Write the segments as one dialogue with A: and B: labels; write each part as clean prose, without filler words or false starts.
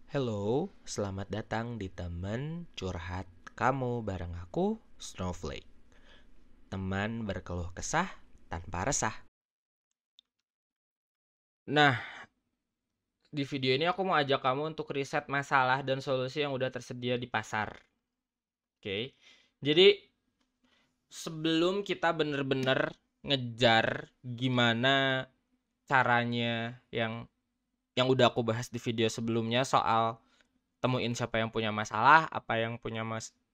A: Hello, selamat datang di teman curhat kamu bareng aku, Snowflake. Teman berkeluh kesah tanpa resah. Nah, di video ini aku mau ajak kamu untuk riset masalah dan solusi yang udah tersedia di pasar. Oke. Jadi, sebelum kita bener-bener ngejar gimana caranya yang udah aku bahas di video sebelumnya soal temuin siapa yang punya masalah, apa yang punya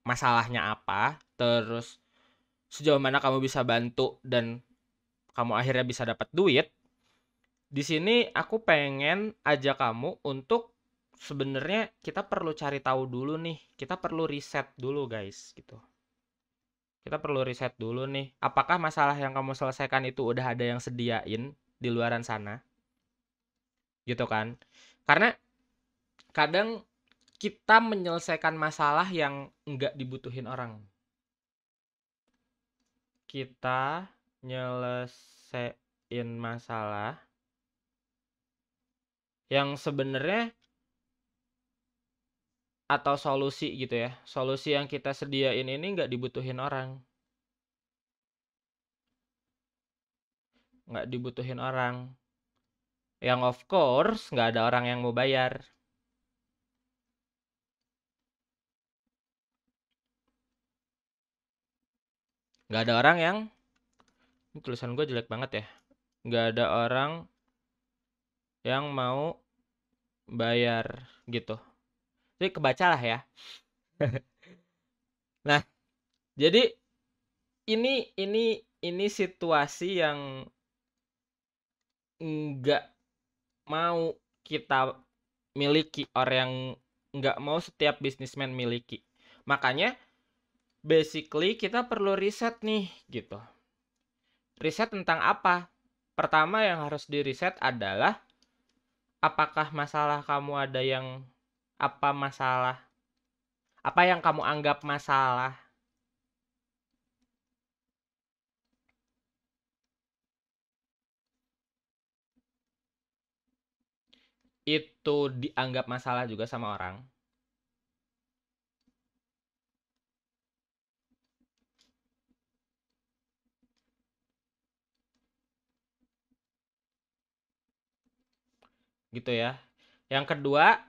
A: masalahnya apa, terus sejauh mana kamu bisa bantu dan kamu akhirnya bisa dapat duit. Di sini aku pengen ajak kamu untuk sebenarnya kita perlu cari tahu dulu nih. Kita perlu riset dulu, guys, gitu. Kita perlu riset dulu nih, apakah masalah yang kamu selesaikan itu udah ada yang sediain di luaran sana? Gitu kan? Karena kadang kita menyelesaikan masalah yang enggak dibutuhin orang. Kita nyelesain masalah yang sebenarnya atau solusi gitu ya. Solusi yang kita sediain ini nggak dibutuhin orang. Nggak dibutuhin orang. Yang of course nggak ada orang yang mau bayar. Nggak ada orang yang, ini tulisan gue jelek banget ya. Nggak ada orang yang mau bayar gitu. Jadi kebaca lah ya. Nah, jadi ini situasi yang nggak mau kita miliki, orang yang nggak mau setiap bisnismen miliki. Makanya basically kita perlu riset nih gitu. Riset tentang apa? Pertama yang harus diriset adalah apakah masalah kamu ada yang apa masalah? Apa yang kamu anggap masalah? Itu dianggap masalah juga sama orang. Gitu ya. Yang kedua,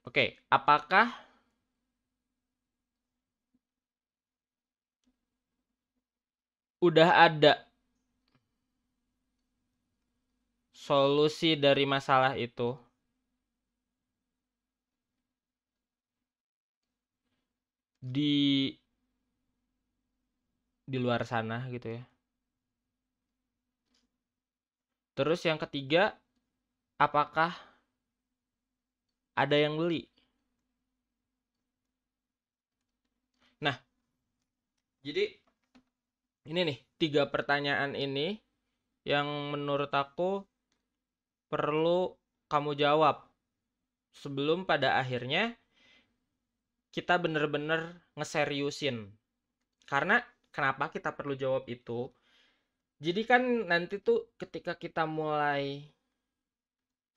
A: oke, apakah udah ada solusi dari masalah itu di luar sana gitu ya. Terus yang ketiga, apakah ada yang beli? Nah, jadi ini nih, 3 pertanyaan ini yang menurut aku perlu kamu jawab sebelum pada akhirnya kita bener-bener ngeseriusin. Karena kenapa kita perlu jawab itu? Jadi kan nanti tuh ketika kita mulai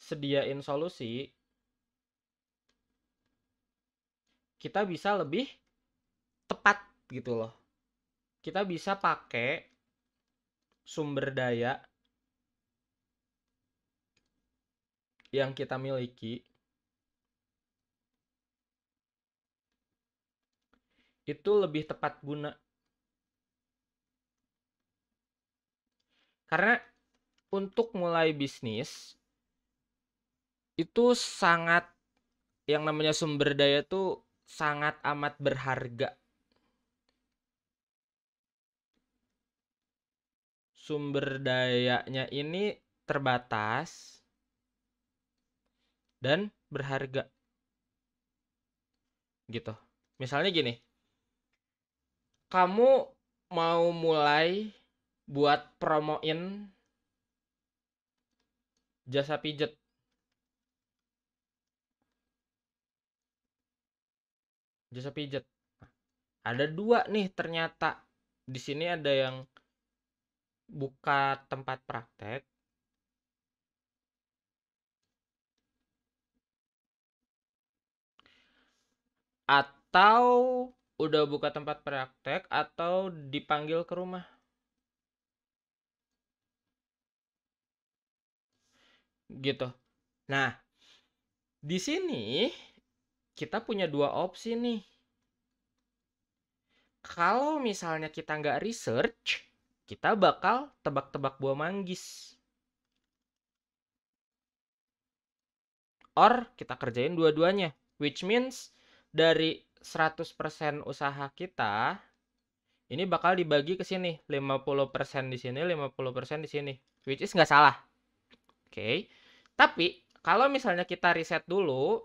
A: sediain solusi, kita bisa lebih tepat gitu loh. Kita bisa pakai sumber daya yang kita miliki itu lebih tepat guna. Karena untuk mulai bisnis itu sangat, yang namanya sumber daya tuh sangat amat berharga. Sumber dayanya ini terbatas dan berharga gitu. Misalnya gini, kamu mau mulai buat promoin jasa pijet. Jasa pijet. Ada dua nih ternyata. Di sini ada yang buka tempat praktek, Atau udah buka tempat praktek atau dipanggil ke rumah. Gitu. Nah, di sini kita punya dua opsi nih. Kalau misalnya kita nggak research, kita bakal tebak-tebak buah manggis. Or kita kerjain dua-duanya. Which means dari 100% usaha kita, ini bakal dibagi ke sini. 50% di sini, 50% di sini. Which is nggak salah. Oke. Tapi, kalau misalnya kita riset dulu,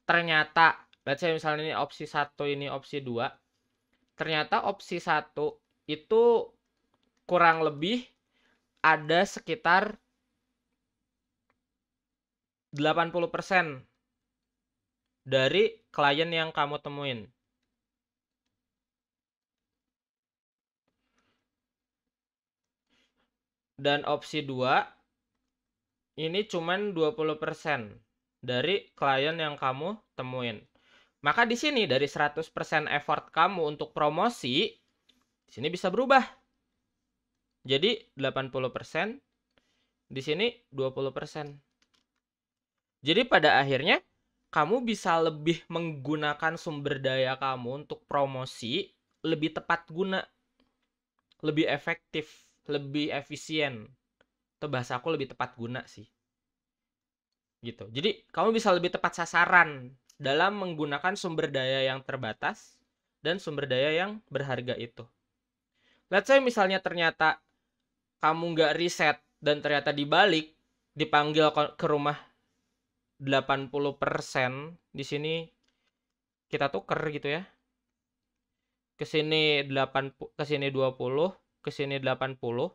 A: ternyata, let's say misalnya ini opsi 1, ini opsi 2, ternyata opsi 1 itu kurang lebih ada sekitar 80% dari klien yang kamu temuin. Dan opsi 2 ini cuman 20% dari klien yang kamu temuin. Maka di sini dari 100% effort kamu untuk promosi, di sini bisa berubah. Jadi 80%, di sini 20%. Jadi pada akhirnya kamu bisa lebih menggunakan sumber daya kamu untuk promosi lebih tepat guna, lebih efektif, lebih efisien. Itu bahasa aku lebih tepat guna sih. Gitu. Jadi kamu bisa lebih tepat sasaran dalam menggunakan sumber daya yang terbatas dan sumber daya yang berharga itu. Let's say misalnya ternyata kamu nggak riset dan ternyata dibalik dipanggil ke rumah 80%, di sini kita tuker gitu ya. Ke sini 8, ke sini 20, ke sini 80.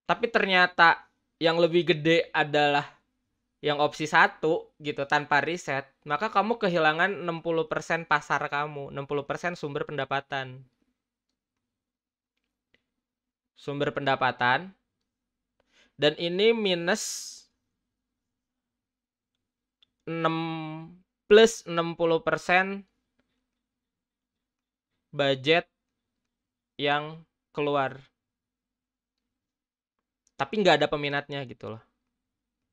A: Tapi ternyata yang lebih gede adalah yang opsi 1 gitu tanpa riset, maka kamu kehilangan 60% pasar kamu, 60% sumber pendapatan. Sumber pendapatan. Dan ini minus 6 plus 60% budget yang keluar. Tapi nggak ada peminatnya gitu loh.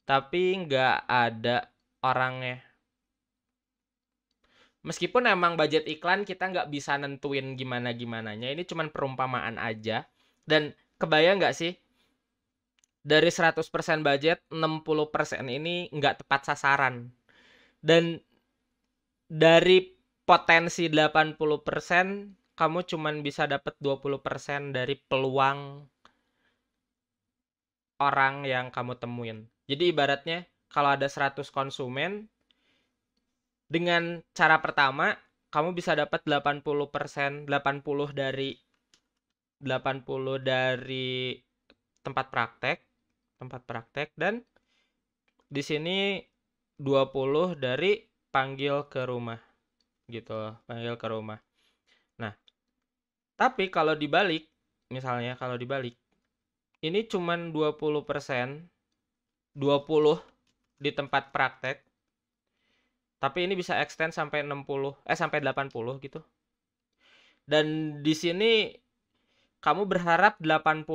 A: Tapi nggak ada orangnya. Meskipun emang budget iklan kita nggak bisa nentuin gimana-gimananya. Ini cuman perumpamaan aja. Dan kebayang nggak sih? Dari 100% budget, 60% ini nggak tepat sasaran. Dan dari potensi 80%, kamu cuman bisa dapat 20% dari peluang orang yang kamu temuin. Jadi ibaratnya kalau ada 100 konsumen, dengan cara pertama kamu bisa dapat 80%, 80 dari tempat praktek dan di sini 20 dari panggil ke rumah gitu, panggil ke rumah. Nah, tapi kalau dibalik, misalnya kalau dibalik, ini cuman 20%, 20 di tempat praktek, tapi ini bisa extend sampai 80 gitu. Dan di sini kamu berharap 80%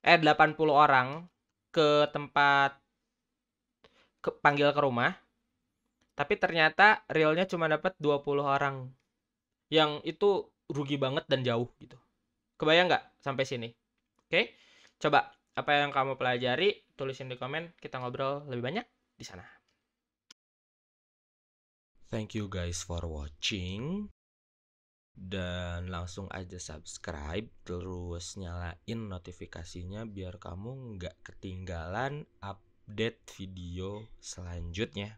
A: 80 orang ke tempat panggil ke rumah, tapi ternyata realnya cuma dapat 20 orang. Yang itu rugi banget dan jauh gitu. Kebayang nggak sampai sini? Oke? Coba apa yang kamu pelajari tulisin di komen, kita ngobrol lebih banyak di sana. Thank you guys for watching. Dan langsung aja subscribe, terus nyalain notifikasinya biar kamu nggak ketinggalan update video selanjutnya.